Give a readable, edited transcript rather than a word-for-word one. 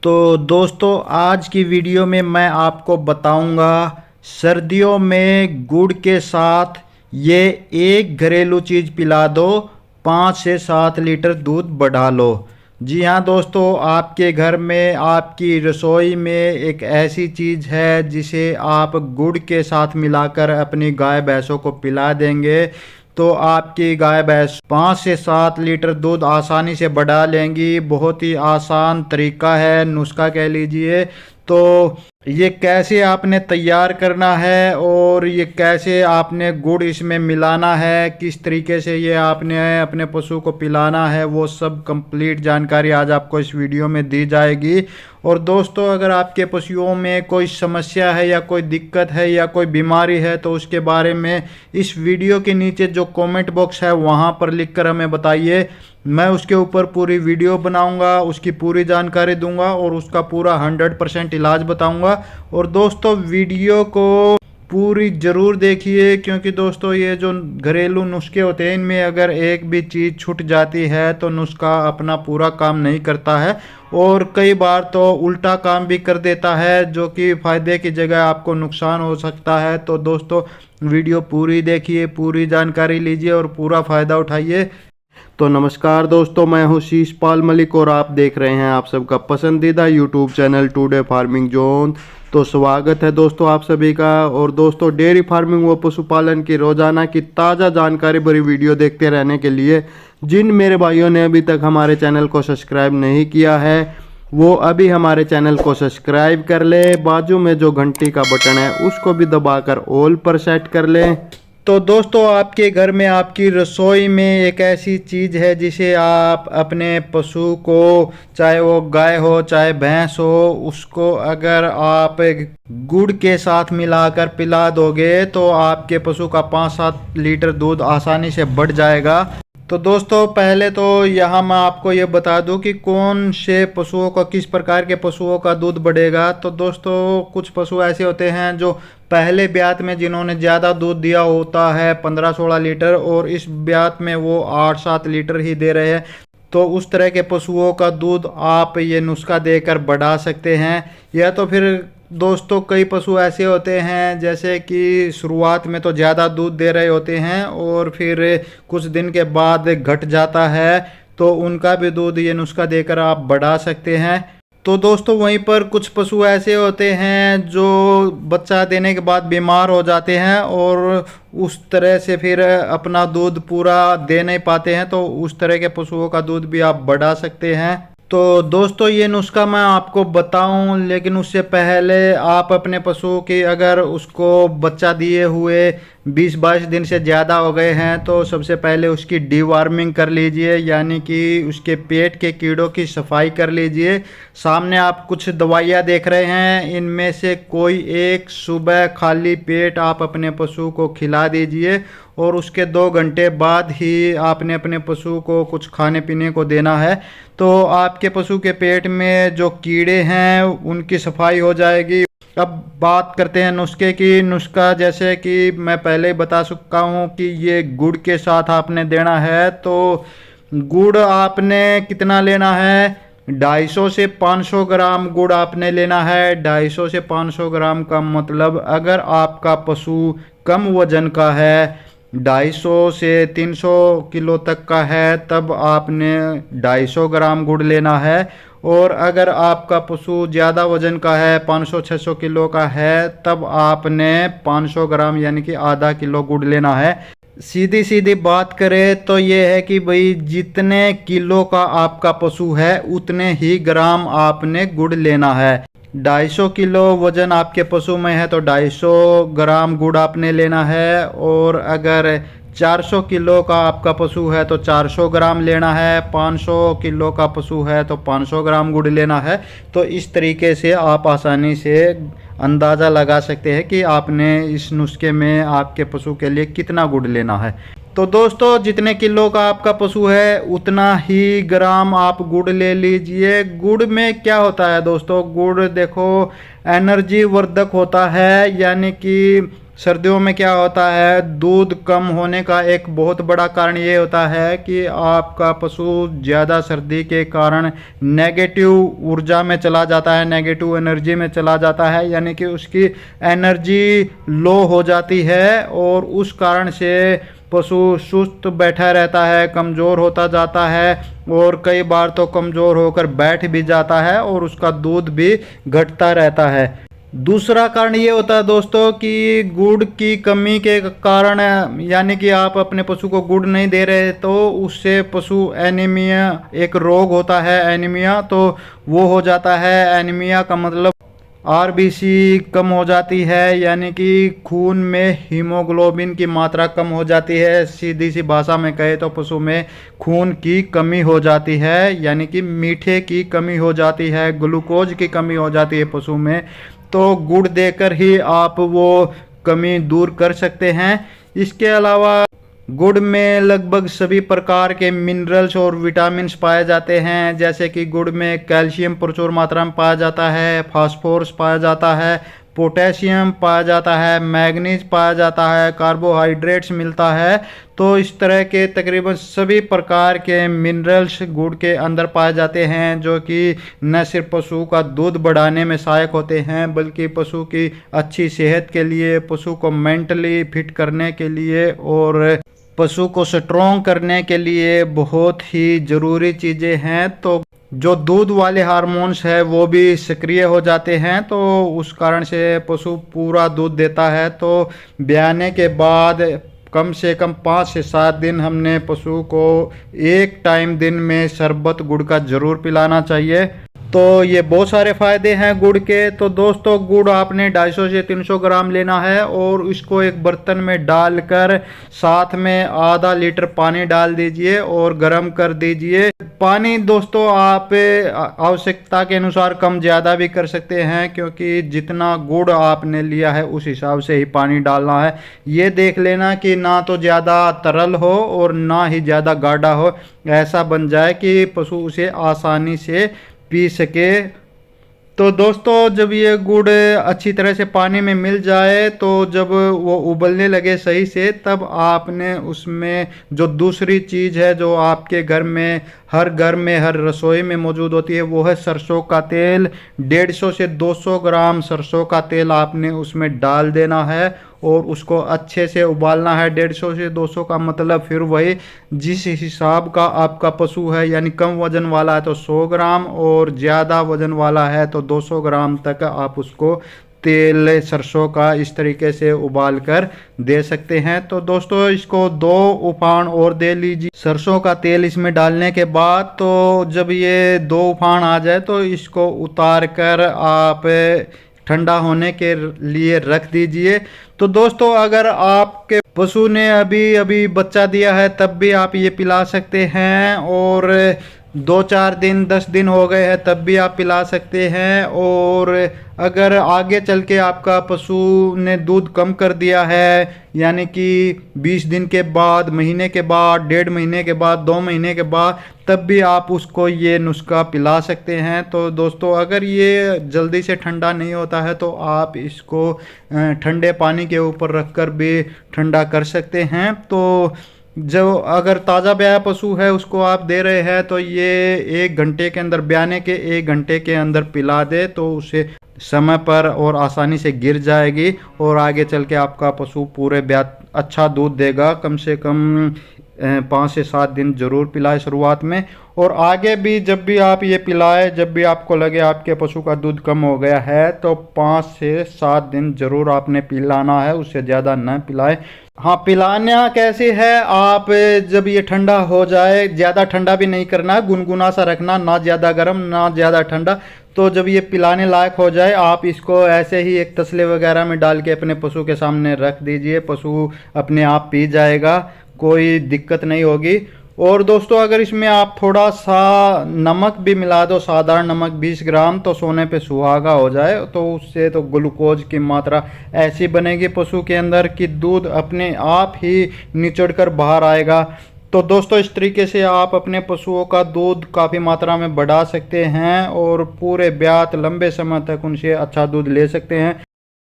तो दोस्तों आज की वीडियो में मैं आपको बताऊंगा सर्दियों में गुड़ के साथ ये एक घरेलू चीज़ पिला दो, 5 से 7 लीटर दूध बढ़ा लो। जी हाँ दोस्तों, आपके घर में आपकी रसोई में एक ऐसी चीज़ है जिसे आप गुड़ के साथ मिलाकर अपनी गाय भैंसों को पिला देंगे तो आपकी गाय भैंस 5 से 7 लीटर दूध आसानी से बढ़ा लेंगी। बहुत ही आसान तरीका है, नुस्खा कह लीजिए। तो ये कैसे आपने तैयार करना है और ये कैसे आपने गुड़ इसमें मिलाना है, किस तरीके से ये आपने अपने पशु को पिलाना है, वो सब कंप्लीट जानकारी आज आपको इस वीडियो में दी जाएगी। और दोस्तों अगर आपके पशुओं में कोई समस्या है या कोई दिक्कत है या कोई बीमारी है तो उसके बारे में इस वीडियो के नीचे जो कमेंट बॉक्स है वहाँ पर लिखकर हमें बताइए। मैं उसके ऊपर पूरी वीडियो बनाऊंगा, उसकी पूरी जानकारी दूंगा और उसका पूरा 100% इलाज बताऊंगा। और दोस्तों वीडियो को पूरी ज़रूर देखिए, क्योंकि दोस्तों ये जो घरेलू नुस्खे होते हैं इनमें अगर एक भी चीज़ छूट जाती है तो नुस्खा अपना पूरा काम नहीं करता है और कई बार तो उल्टा काम भी कर देता है, जो कि फ़ायदे की जगह आपको नुकसान हो सकता है। तो दोस्तों वीडियो पूरी देखिए, पूरी जानकारी लीजिए और पूरा फ़ायदा उठाइए। तो नमस्कार दोस्तों, मैं हूं शीशपाल मलिक और आप देख रहे हैं आप सबका पसंदीदा YouTube channel today farming zone. तो स्वागत है दोस्तों आप सभी का। और दोस्तों डेयरी फार्मिंग व पशुपालन की रोजाना की ताज़ा जानकारी भरी वीडियो देखते रहने के लिए जिन मेरे भाइयों ने अभी तक हमारे चैनल को सब्सक्राइब नहीं किया है वो अभी हमारे चैनल को सब्सक्राइब कर ले। बाजू में जो घंटी का बटन है उसको भी दबाकर ऑल पर सेट कर लें। तो दोस्तों आपके घर में आपकी रसोई में एक ऐसी चीज़ है जिसे आप अपने पशु को, चाहे वो गाय हो चाहे भैंस हो, उसको अगर आप गुड़ के साथ मिलाकर पिला दोगे तो आपके पशु का 5-7 लीटर दूध आसानी से बढ़ जाएगा। तो दोस्तों पहले तो यहाँ मैं आपको ये बता दूं कि कौन से पशुओं का, किस प्रकार के पशुओं का दूध बढ़ेगा। तो दोस्तों कुछ पशु ऐसे होते हैं जो पहले ब्यात में जिन्होंने ज़्यादा दूध दिया होता है 15-16 लीटर और इस ब्यात में वो 8-7 लीटर ही दे रहे हैं, तो उस तरह के पशुओं का दूध आप ये नुस्खा देकर बढ़ा सकते हैं। या तो फिर दोस्तों कई पशु ऐसे होते हैं जैसे कि शुरुआत में तो ज़्यादा दूध दे रहे होते हैं और फिर कुछ दिन के बाद घट जाता है, तो उनका भी दूध ये नुस्खा देकर आप बढ़ा सकते हैं। तो दोस्तों वहीं पर कुछ पशु ऐसे होते हैं जो बच्चा देने के बाद बीमार हो जाते हैं और उस तरह से फिर अपना दूध पूरा दे नहीं पाते हैं, तो उस तरह के पशुओं का दूध भी आप बढ़ा सकते हैं। तो दोस्तों ये नुस्खा मैं आपको बताऊं, लेकिन उससे पहले आप अपने पशु की, अगर उसको बच्चा दिए हुए 20-22 दिन से ज़्यादा हो गए हैं तो सबसे पहले उसकी डीवार्मिंग कर लीजिए, यानी कि उसके पेट के कीड़ों की सफाई कर लीजिए। सामने आप कुछ दवाइयाँ देख रहे हैं, इनमें से कोई एक सुबह खाली पेट आप अपने पशु को खिला दीजिए और उसके 2 घंटे बाद ही आपने अपने पशु को कुछ खाने पीने को देना है। तो आपके पशु के पेट में जो कीड़े हैं उनकी सफाई हो जाएगी। अब बात करते हैं नुस्खे की। नुस्खा जैसे कि मैं पहले ही बता चुका हूँ कि ये गुड़ के साथ आपने देना है। तो गुड़ आपने कितना लेना है, 250 से 500 ग्राम गुड़ आपने लेना है। 250 से 500 ग्राम का मतलब अगर आपका पशु कम वजन का है, 250 से 300 किलो तक का है, तब आपने 250 ग्राम गुड़ लेना है। और अगर आपका पशु ज़्यादा वजन का है, 500-600 किलो का है, तब आपने 500 ग्राम यानी कि आधा किलो गुड़ लेना है। सीधी सीधी बात करें तो ये है कि भाई जितने किलो का आपका पशु है उतने ही ग्राम आपने गुड़ लेना है। 250 किलो वजन आपके पशु में है तो 250 ग्राम गुड़ आपने लेना है। और अगर 400 किलो का आपका पशु है तो 400 ग्राम लेना है। 500 किलो का पशु है तो 500 ग्राम गुड़ लेना है। तो इस तरीके से आप आसानी से अंदाज़ा लगा सकते हैं कि आपने इस नुस्खे में आपके पशु के लिए कितना गुड़ लेना है। तो दोस्तों जितने किलो का आपका पशु है उतना ही ग्राम आप गुड़ ले लीजिए। गुड़ में क्या होता है दोस्तों, गुड़ देखो एनर्जी वर्धक होता है, यानी कि सर्दियों में क्या होता है, दूध कम होने का एक बहुत बड़ा कारण ये होता है कि आपका पशु ज़्यादा सर्दी के कारण नेगेटिव ऊर्जा में चला जाता है, नेगेटिव एनर्जी में चला जाता है, यानी कि उसकी एनर्जी लो हो जाती है और उस कारण से पशु सुस्त बैठा रहता है, कमज़ोर होता जाता है और कई बार तो कमज़ोर होकर बैठ भी जाता है और उसका दूध भी घटता रहता है। दूसरा कारण ये होता है दोस्तों कि गुड़ की कमी के कारण, यानी कि आप अपने पशु को गुड़ नहीं दे रहे तो उससे पशु एनीमिया, एक रोग होता है एनीमिया, तो वो हो जाता है। एनीमिया का मतलब आरबीसी कम हो जाती है, यानी कि खून में हीमोग्लोबिन की मात्रा कम हो जाती है। सीधी सी भाषा में कहे तो पशु में खून की कमी हो जाती है, यानी कि मीठे की कमी हो जाती है, ग्लूकोज की कमी हो जाती है पशु में। तो गुड़ देकर ही आप वो कमी दूर कर सकते हैं। इसके अलावा गुड़ में लगभग सभी प्रकार के मिनरल्स और विटामिन्स पाए जाते हैं, जैसे कि गुड़ में कैल्शियम प्रचुर मात्रा में पाया जाता है, फास्फोरस पाया जाता है, पोटेशियम पाया जाता है, मैग्नीज पाया जाता है, कार्बोहाइड्रेट्स मिलता है। तो इस तरह के तकरीबन सभी प्रकार के मिनरल्स गुड़ के अंदर पाए जाते हैं, जो कि न सिर्फ पशु का दूध बढ़ाने में सहायक होते हैं बल्कि पशु की अच्छी सेहत के लिए, पशु को मेंटली फिट करने के लिए और पशु को स्ट्रॉन्ग करने के लिए बहुत ही ज़रूरी चीज़ें हैं। तो जो दूध वाले हार्मोन्स है वो भी सक्रिय हो जाते हैं, तो उस कारण से पशु पूरा दूध देता है। तो ब्याने के बाद कम से कम 5 से 7 दिन हमने पशु को एक टाइम दिन में शरबत गुड़ का ज़रूर पिलाना चाहिए। तो ये बहुत सारे फ़ायदे हैं गुड़ के। तो दोस्तों गुड़ आपने 250 से 300 ग्राम लेना है और इसको एक बर्तन में डालकर साथ में आधा लीटर पानी डाल दीजिए और गर्म कर दीजिए। पानी दोस्तों आप आवश्यकता के अनुसार कम ज़्यादा भी कर सकते हैं, क्योंकि जितना गुड़ आपने लिया है उस हिसाब से ही पानी डालना है। ये देख लेना कि ना तो ज़्यादा तरल हो और ना ही ज़्यादा गाढ़ा हो, ऐसा बन जाए कि पशु उसे आसानी से पी सके। तो दोस्तों जब ये गुड़ अच्छी तरह से पानी में मिल जाए, तो जब वो उबलने लगे सही से, तब आपने उसमें जो दूसरी चीज़ है जो आपके घर में हर घर में हर रसोई में मौजूद होती है, वो है सरसों का तेल। 150 से 200 ग्राम सरसों का तेल आपने उसमें डाल देना है और उसको अच्छे से उबालना है। 150 से 200 का मतलब फिर वही जिस हिसाब का आपका पशु है, यानी कम वजन वाला है तो 100 ग्राम और ज़्यादा वजन वाला है तो 200 ग्राम तक आप उसको तेल सरसों का इस तरीके से उबाल कर दे सकते हैं। तो दोस्तों इसको 2 उफान और दे लीजिए सरसों का तेल इसमें डालने के बाद। तो जब ये 2 उफान आ जाए तो इसको उतार कर आप ठंडा होने के लिए रख दीजिए। तो दोस्तों अगर आपके पशु ने अभी अभी बच्चा दिया है तब भी आप ये पिला सकते हैं, और 2-4 दिन 10 दिन हो गए हैं तब भी आप पिला सकते हैं। और अगर आगे चल के आपका पशु ने दूध कम कर दिया है, यानी कि 20 दिन के बाद, महीने के बाद, 1.5 महीने के बाद, 2 महीने के बाद, तब भी आप उसको ये नुस्खा पिला सकते हैं। तो दोस्तों अगर ये जल्दी से ठंडा नहीं होता है तो आप इसको ठंडे पानी के ऊपर रखकर भी ठंडा कर सकते हैं। तो जो अगर ताज़ा ब्याया पशु है उसको आप दे रहे हैं तो ये 1 घंटे के अंदर, ब्याने के 1 घंटे के अंदर पिला दे तो उसे समय पर और आसानी से गिर जाएगी और आगे चल के आपका पशु पूरे अच्छा दूध देगा। कम से कम 5 से 7 दिन जरूर पिलाए शुरुआत में, और आगे भी जब भी आप ये पिलाए, जब भी आपको लगे आपके पशु का दूध कम हो गया है तो 5 से 7 दिन जरूर आपने पिलाना है, उससे ज़्यादा न पिलाए। हाँ, पिलाना कैसे है, आप जब ये ठंडा हो जाए, ज़्यादा ठंडा भी नहीं करना, गुनगुना सा रखना, ना ज़्यादा गर्म ना ज़्यादा ठंडा। तो जब ये पिलाने लायक हो जाए आप इसको ऐसे ही एक तसले वगैरह में डाल के अपने पशु के सामने रख दीजिए, पशु अपने आप पी जाएगा, कोई दिक्कत नहीं होगी। और दोस्तों अगर इसमें आप थोड़ा सा नमक भी मिला दो, साधारण नमक 20 ग्राम, तो सोने पे सुहागा हो जाए, तो उससे तो ग्लूकोज की मात्रा ऐसी बनेगी पशु के अंदर कि दूध अपने आप ही निचड़ कर बाहर आएगा। तो दोस्तों इस तरीके से आप अपने पशुओं का दूध काफ़ी मात्रा में बढ़ा सकते हैं और पूरे ब्यात लंबे समय तक उनसे अच्छा दूध ले सकते हैं।